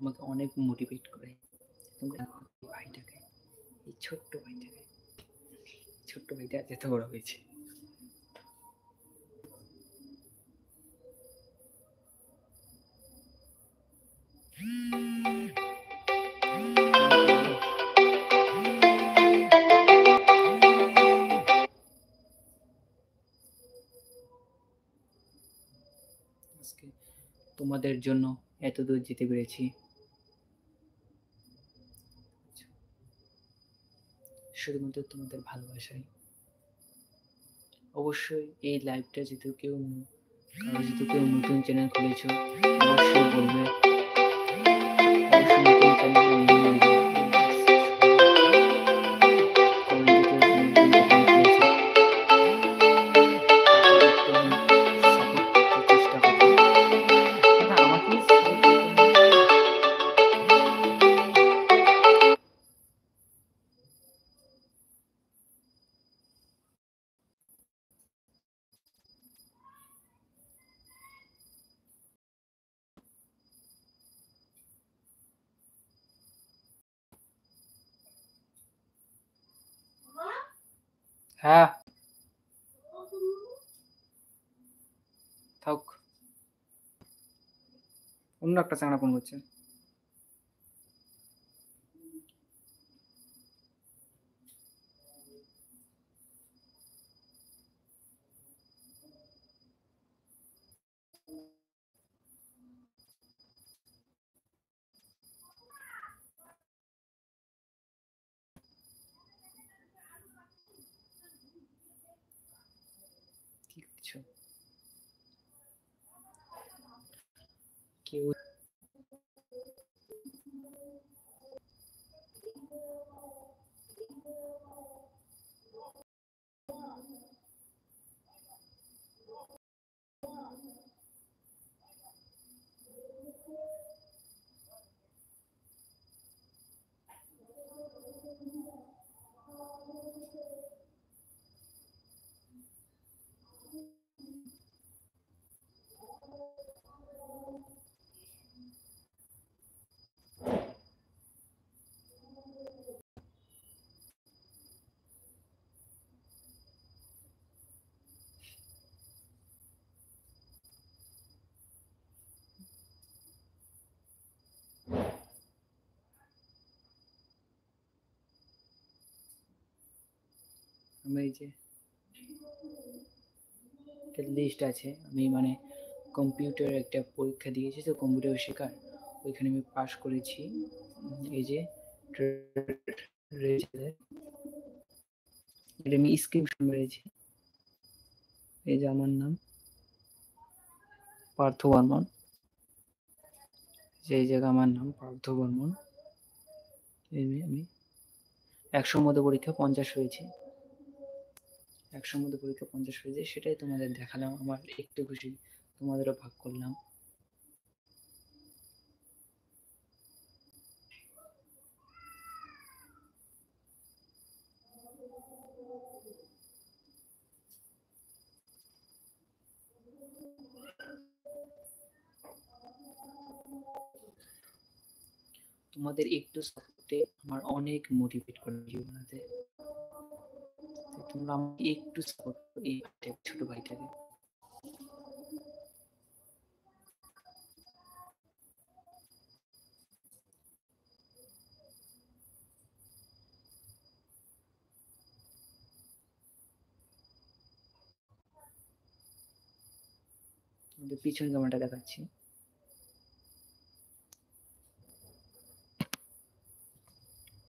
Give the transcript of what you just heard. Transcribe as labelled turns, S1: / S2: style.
S1: আমাকে অনেক মোটিভেট করে। তোমরা ভাইটাকে, এই ছোট্ট ভাইটা এত বড় হয়েছে। তোমাদের জন্য এত দূর যেতে পেরেছি, শুধুমাত্র তোমাদের ভালোবাসায়। অবশ্যই এই লাইভটা যেহেতু কেউ নতুন চ্যানেল খুলেছো, অবশ্যই বলবে, অবশ্যই নতুন চ্যানেল হ্যাঁ থাক, অন্য একটা চ্যানেল ফোন করছে। কি করছো? কেউ আমি এই যে একটা লিস্ট আছে, আমি মানে কম্পিউটার একটা পরীক্ষা দিয়েছি তো, কম্পিউটার শেখার, ওইখানে আমি পাস করেছি। এই যে এটা আমি স্ক্রিনশট মেরেছি। এই যে আমার নাম পার্থ বর্মন, যে জায়গা আমার নাম পার্থ বর্মন। আমি 100 মধ্যে পরীক্ষা 50 হয়েছে, 100 মধ্যে পরীক্ষা 50 হয়েছে, সেটাই তোমাদের দেখালাম, আমার একটু খুশি, তোমাদেরও ভাগ করলাম। তোমাদের একটু সাপোর্টে আমার অনেক মোটিভেট করে জীবনেতে। তোমরা আমাকে একটু সাপোর্ট করো, এই ছোট ভাইটাকে। তোমাদের পিছন ক্যামেরাটা দেখাচ্ছি।